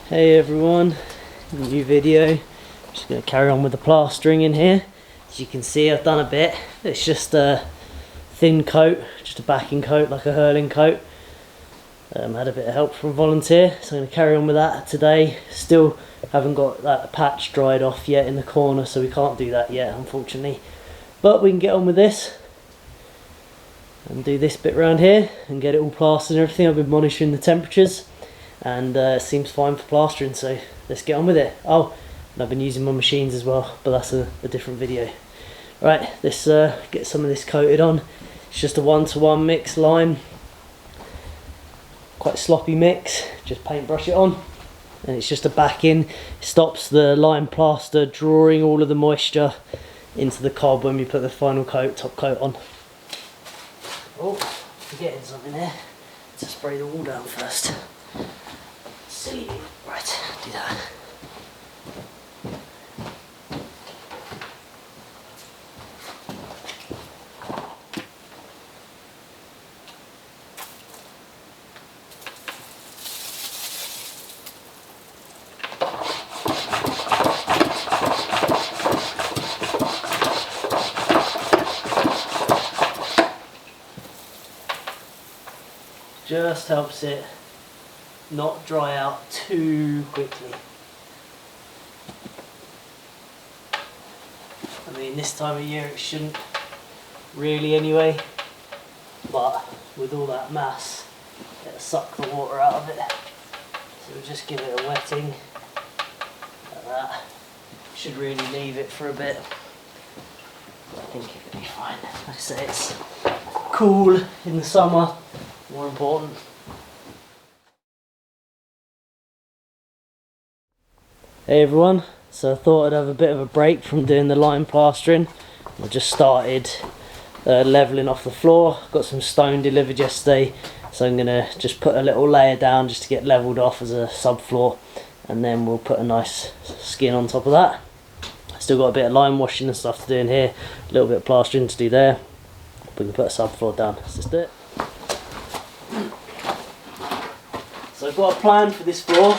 Hey everyone, new video. Just going to carry on with the plastering in here. As you can see, I've done a bit. It's just a thin coat, just a backing coat, like a hurling coat. Had a bit of help from a volunteer, so I'm going to carry on with that today. Still haven't got that patch dried off yet in the corner, so we can't do that yet, unfortunately. But we can get on with this and do this bit around here and get it all plastered and everything. I've been monitoring the temperatures, and it seems fine for plastering, so let's get on with it. Oh, and I've been using my machines as well, but that's a different video. Right, let's get some of this coated on. It's just a 1-to-1 mix lime, quite sloppy mix. Just paintbrush it on, and it's just a backing. It stops the lime plaster drawing all of the moisture into the cob when we put the final coat, top coat on. Oh, forgetting something there. To spray the wall down first. Silly. Right, do that. Just helps it not dry out too quickly. I mean, this time of year it shouldn't really anyway, but with all that mass, it'll suck the water out of it. So we'll just give it a wetting like that. Should really leave it for a bit. I think it'll be fine. Like I say, it's cool in the summer. More important. Hey everyone, so I thought I'd have a bit of a break from doing the lime plastering. I just started levelling off the floor. Got some stone delivered yesterday, so I'm going to just put a little layer down just to get levelled off as a subfloor, and then we'll put a nice skin on top of that. Still got a bit of lime washing and stuff to do in here, a little bit of plastering to do there. We can put a subfloor down. Let's just do it. So I've got a plan for this floor.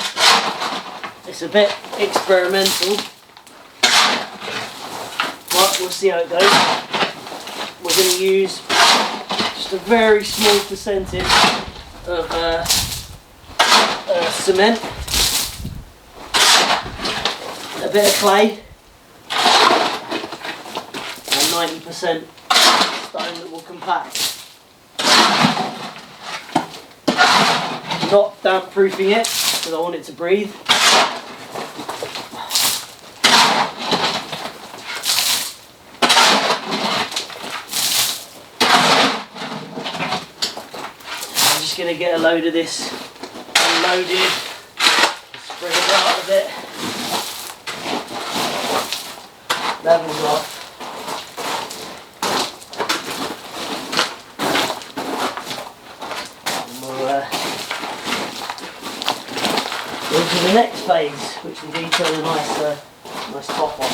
It's a bit experimental, but we'll see how it goes. We're going to use just a very small percentage of cement, a bit of clay, and 90% stone that will compact. Not damp proofing it because I want it to breathe. I'm just going to get a load of this unloaded, spread it out a bit, levels off. To the next phase, which will detail a nice top on.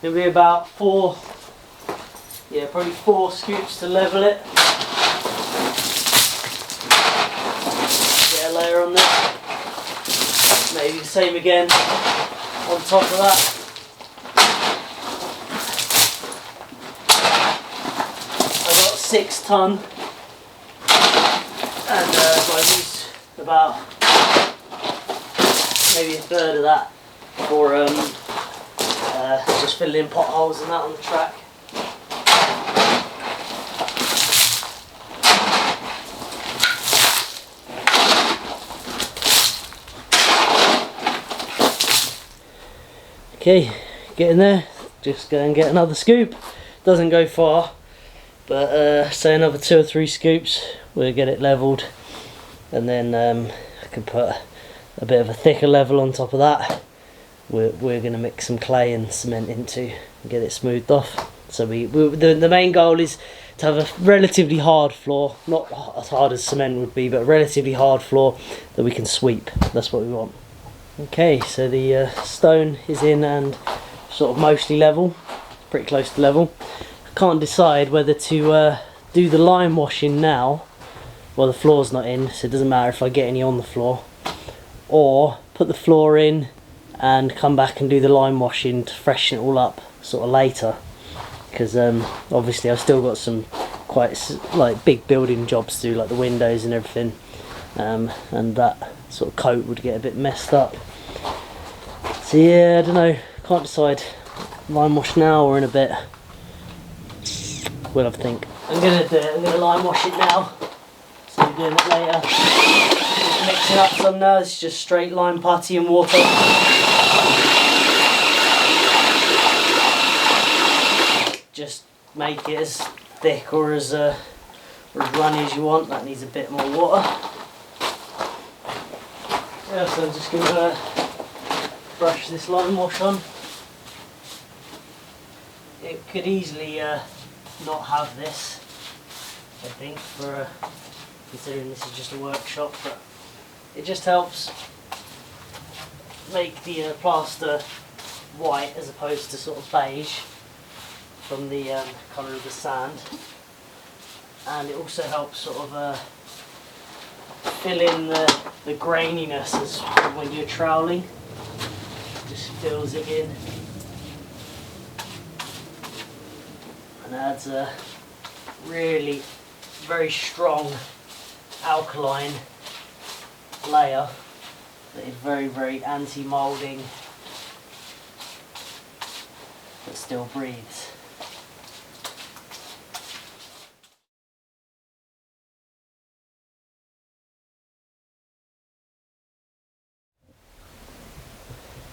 It'll be about probably four scoops to level it. Get a layer on there. Maybe the same again on top of that. I've got 6 ton, and I use about maybe a third of that for just filling in potholes and that on the track. Okay, get in there, just go and get another scoop. Doesn't go far, but say another 2 or 3 scoops, we'll get it levelled and then I can put a bit of a thicker level on top of that. We're going to mix some clay and cement into and get it smoothed off. So the main goal is to have a relatively hard floor, not as hard as cement would be, but a relatively hard floor that we can sweep. That's what we want. Okay, so the stone is in and sort of mostly level, pretty close to level. I can't decide whether to do the lime washing now. Well, the floor's not in, so it doesn't matter if I get any on the floor, or put the floor in and come back and do the lime washing to freshen it all up sort of later, because obviously I've still got some quite like big building jobs to do, like the windows and everything, and that sort of coat would get a bit messed up. So yeah, I don't know, can't decide, lime wash now or in a bit. We'll have to think. I'm gonna lime wash it now, so we're doing it later. Just mixing up some now. It's just straight lime putty and water. Just make it as thick or as runny as you want. That needs a bit more water. Yeah, so I'm just gonna brush this lime wash on. It could easily not have this, I think, for considering this is just a workshop, but it just helps make the plaster white as opposed to sort of beige from the colour of the sand, and it also helps sort of fill in the graininess as when you're troweling. Just fills it in and adds a really very strong alkaline layer that is very, very anti-moulding but still breathes.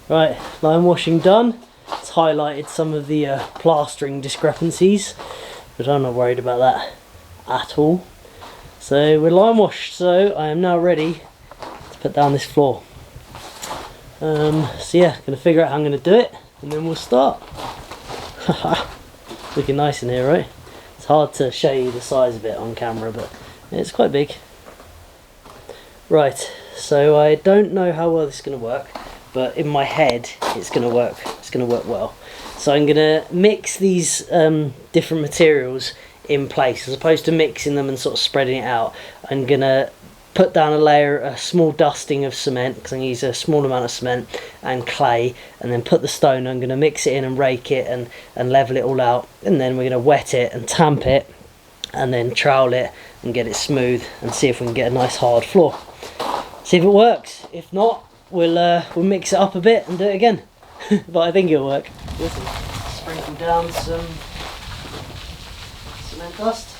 Right, lime washing done. It's highlighted some of the plastering discrepancies, but I'm not worried about that at all. So we're lime washed, so I am now ready to put down this floor. So yeah, gonna figure out how I'm gonna do it and then we'll start. Looking nice in here, right? It's hard to show you the size of it on camera, but it's quite big. Right, so I don't know how well this is gonna work, but in my head it's gonna work. It's gonna work well. So I'm gonna mix these different materials in place, as opposed to mixing them and sort of spreading it out. I'm gonna put down a small dusting of cement, because I'm gonna use a small amount of cement and clay, and then put the stone. I'm gonna mix it in and rake it and level it all out, and then we're gonna wet it and tamp it, and then trowel it and get it smooth, and see if we can get a nice hard floor. See if it works. If not, we'll mix it up a bit and do it again. But I think it'll work. Sprinkle down some cement dust.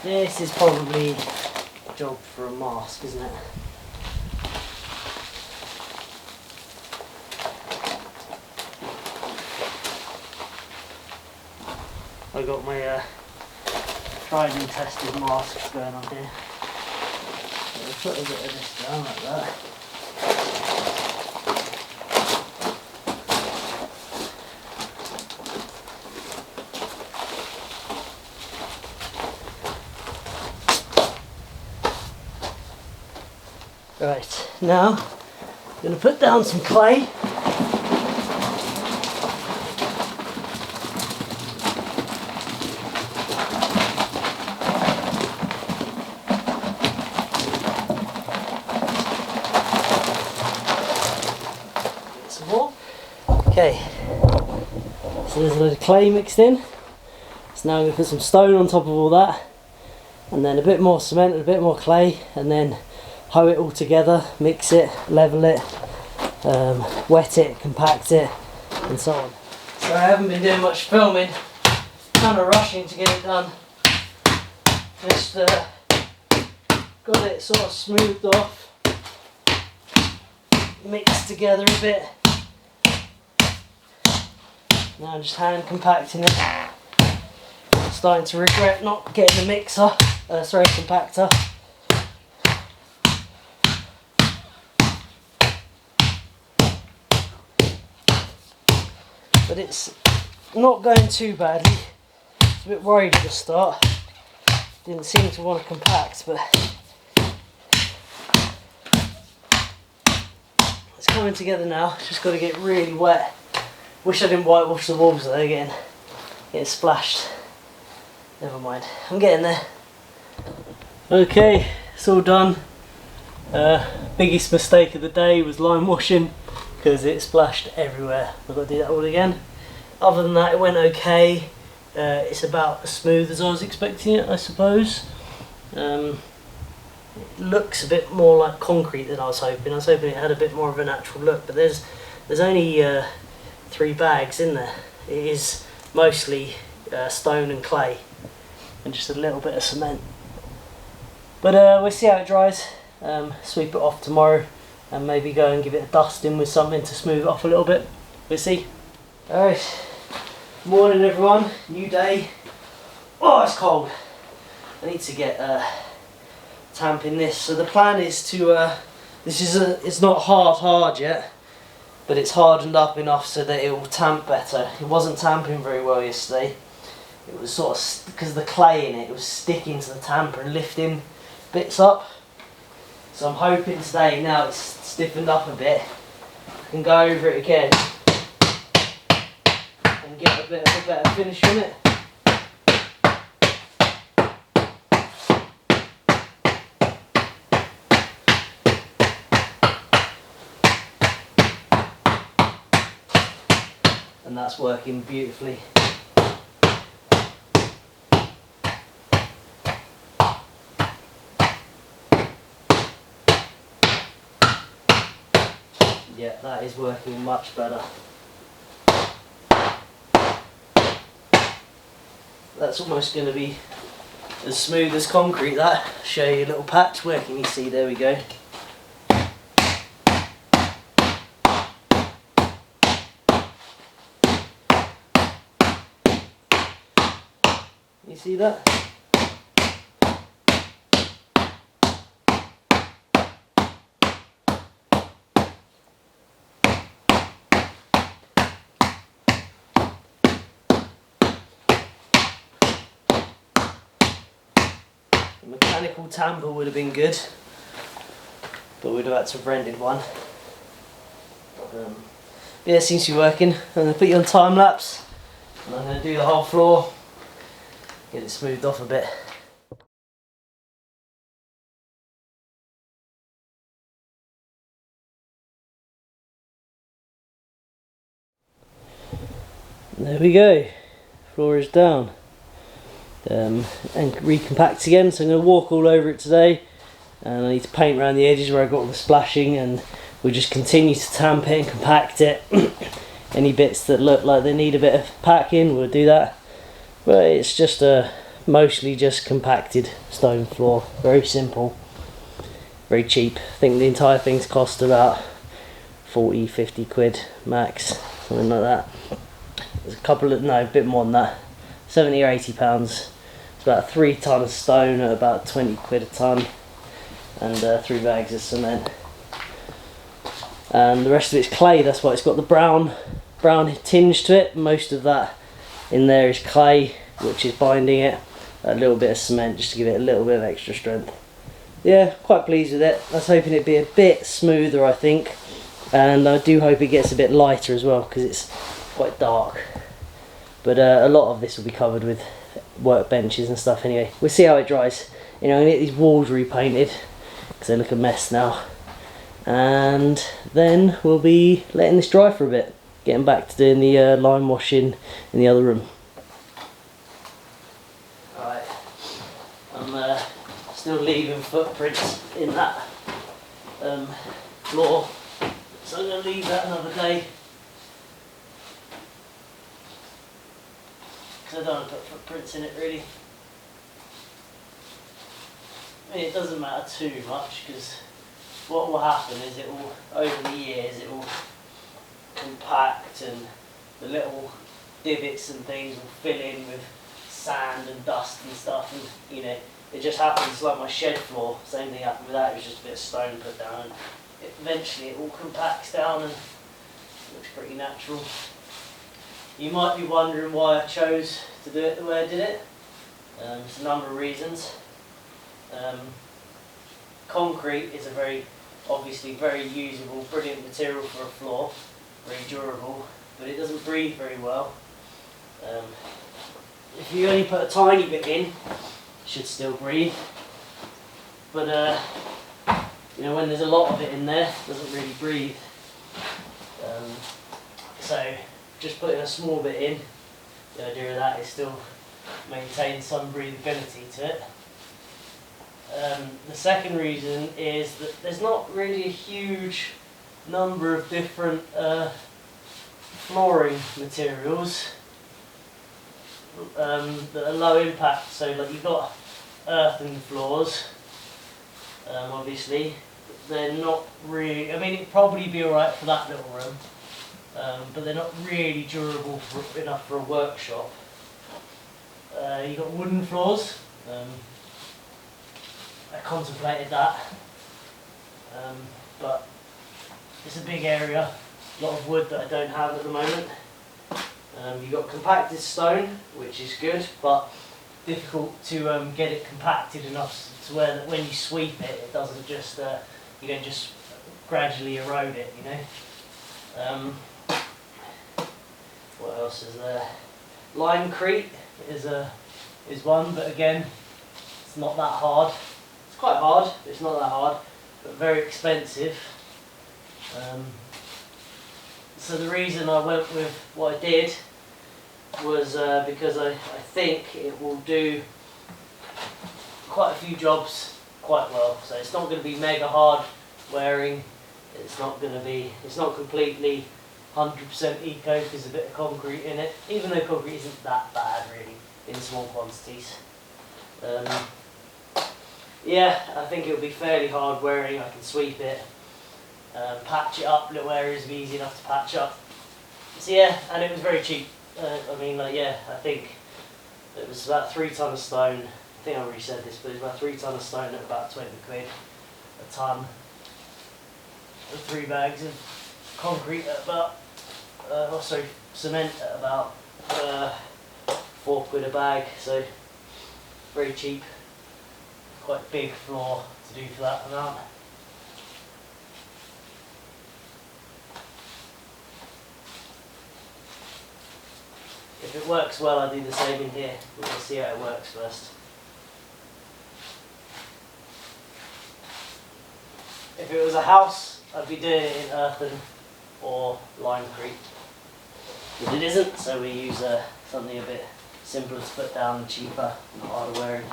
This is probably a job for a mask, isn't it? I got my tried and tested masks going on here. I'll put a bit of this down like that. Right, now I'm going to put down some clay. Get some more. Okay, so there's a load of clay mixed in. So now I'm going to put some stone on top of all that, and then a bit more cement and a bit more clay, and then hoe it all together, mix it, level it, wet it, compact it, and so on. So I haven't been doing much filming, kind of rushing to get it done. Just got it sort of smoothed off, mixed together a bit. Now I'm just hand compacting it. Starting to regret not getting the mixer, compactor. But it's not going too badly. I was a bit worried at the start. Didn't seem to want to compact, but it's coming together now. Just got to get really wet. Wish I didn't whitewash the walls though, getting splashed. Never mind, I'm getting there. Okay, it's all done. Biggest mistake of the day was lime washing because it splashed everywhere. I've got to do that all again. Other than that, it went okay. It's about as smooth as I was expecting it, I suppose. It looks a bit more like concrete than I was hoping. I was hoping it had a bit more of a natural look, but there's only 3 bags in there. It is mostly stone and clay and just a little bit of cement. But we'll see how it dries. Sweep it off tomorrow and maybe go and give it a dusting with something to smooth it off a little bit. We'll see. Alright, morning everyone, new day. Oh, it's cold. I need to get tamping this. So the plan is to, it's not hard yet, but it's hardened up enough so that it will tamp better. It wasn't tamping very well yesterday. It was sort of, because of the clay in it, it was sticking to the tamper and lifting bits up. So I'm hoping today, now it's stiffened up a bit, I can go over it again and get a bit of a better finish on it. And that's working beautifully. Yeah, that is working much better. That's almost going to be as smooth as concrete, that. Show you a little patch. Where can you see? There we go. You see that? A mechanical tamper would have been good, but we'd have had to have rented one. Yeah, it seems to be working. I'm going to put you on time lapse and I'm going to do the whole floor, get it smoothed off a bit. There we go, floor is down. And recompact again, so I'm going to walk all over it today, and I need to paint around the edges where I got all the splashing, and we'll just continue to tamp it and compact it. Any bits that look like they need a bit of packing, we'll do that, but it's just a mostly just compacted stone floor. Very simple, very cheap. I think the entire thing's cost about 40-50 quid max, something like that. There's a couple of, no, a bit more than that, 70 or 80 pounds. It's about 3 tonnes of stone at about 20 quid a tonne, and 3 bags of cement. And the rest of it's clay. That's why it's got the brown tinge to it. Most of that in there is clay, which is binding it. A little bit of cement just to give it a little bit of extra strength. Yeah, quite pleased with it. I was hoping it'd be a bit smoother, I think, and I do hope it gets a bit lighter as well, because it's quite dark. But a lot of this will be covered with workbenches and stuff anyway. We'll see how it dries. You know, I'm going to get these walls repainted because they look a mess now, and then we'll be letting this dry for a bit, getting back to doing the lime washing in the other room. Alright, I'm still leaving footprints in that floor, so I'm going to leave that another day. I don't want to put footprints in it really. I mean, it doesn't matter too much, because what will happen is it will, over the years, it will compact and the little divots and things will fill in with sand and dust and stuff, and you know, it just happens like my shed floor. Same thing happened with that. It was just a bit of stone put down, and eventually it all compacts down and looks pretty natural. You might be wondering why I chose to do it the way I did it. There's a number of reasons. Concrete is a obviously very usable, brilliant material for a floor, very durable, but it doesn't breathe very well. If you only put a tiny bit in, it should still breathe. But you know, when there's a lot of it in there, it doesn't really breathe. So just putting a small bit in, the idea of that is still maintain some breathability to it. The second reason is that there's not really a huge number of different flooring materials that are low impact. So like you've got earthen floors, obviously. They're not really, I mean, it'd probably be alright for that little room, but they're not really durable enough for a workshop. You've got wooden floors. I contemplated that, but it's a big area, a lot of wood that I don't have at the moment. You've got compacted stone, which is good, but difficult to get it compacted enough to where that when you sweep it, it doesn't just you don't just gradually erode it, you know. What else is there? Limecrete is one, but again, it's not that hard. It's quite hard, but it's not that hard, but very expensive. So the reason I went with what I did was because I think it will do quite a few jobs quite well. So it's not going to be mega hard wearing. It's not completely 100% eco. There's a bit of concrete in it, even though concrete isn't that bad really in small quantities. Yeah, I think it'll be fairly hard wearing. I can sweep it, patch it up. Little areas will be easy enough to patch up. So yeah, and it was very cheap. I mean, like, yeah, I think it was about 3 tonne of stone. I think I already said this, but it was about 3 tonne of stone at about 20 quid a tonne. And 3 bags of concrete at about, cement at about 4 quid a bag. So very cheap. Quite big floor to do for that amount. If it works well, I do the same in here. We're going to see how it works first. If it was a house, I'd be doing it in earthen or limecrete. But it isn't, so we use something a bit simpler to put down and cheaper, not harder wearing.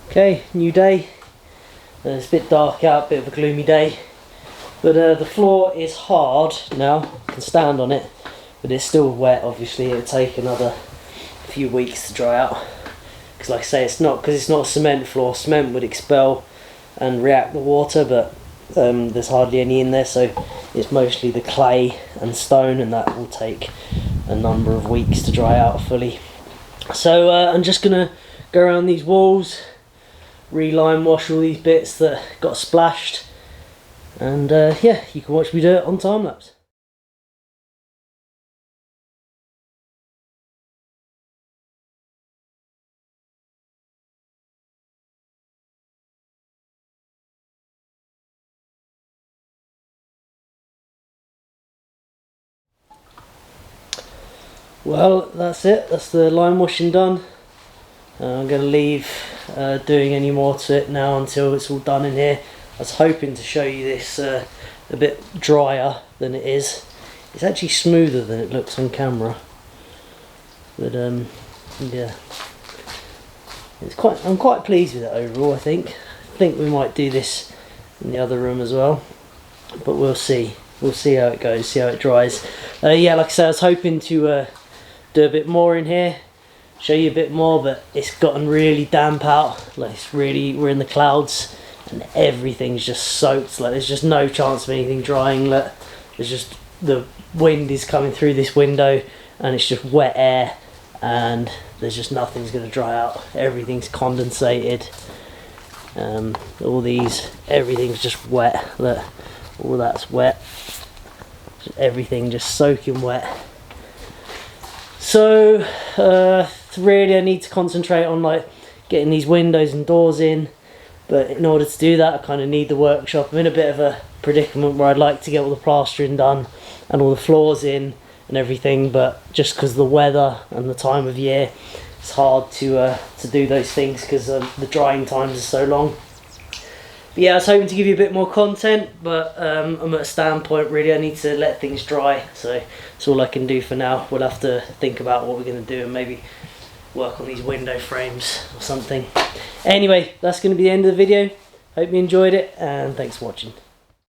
Okay, new day. It's a bit dark out, a bit of a gloomy day, but the floor is hard now. I can stand on it, but it's still wet. Obviously, it'll take another few weeks to dry out. Because, like I say, it's not a cement floor. Cement would expel and react the water, but there's hardly any in there, so it's mostly the clay and stone, and that will take a number of weeks to dry out fully. So I'm just gonna go around these walls, re-lime wash all these bits that got splashed, and yeah, you can watch me do it on time lapse. Well, that's it, that's the lime washing done. I'm going to leave doing any more to it now until it's all done in here. I was hoping to show you this a bit drier than it is. It's actually smoother than it looks on camera. But yeah, I'm quite pleased with it overall. I think we might do this in the other room as well, but we'll see. We'll see how it goes, see how it dries. Yeah, like I said, I was hoping to do a bit more in here, show you a bit more, but it's gotten really damp out. Like it's really, we're in the clouds and everything's just soaked. Like there's just no chance of anything drying. Like there's just, the wind is coming through this window and it's just wet air and there's just nothing's going to dry out. Everything's condensated. All these, everything's just wet. Look, all that's wet. Everything just soaking wet. So really I need to concentrate on like getting these windows and doors in, but in order to do that I kind of need the workshop. I'm in a bit of a predicament where I'd like to get all the plastering done and all the floors in and everything, but just because of the weather and the time of year, it's hard to do those things because the drying times are so long. But yeah, I was hoping to give you a bit more content, but I'm at a standpoint really. I need to let things dry, so that's all I can do for now. We'll have to think about what we're going to do and maybe work on these window frames or something. Anyway, that's going to be the end of the video. Hope you enjoyed it and thanks for watching.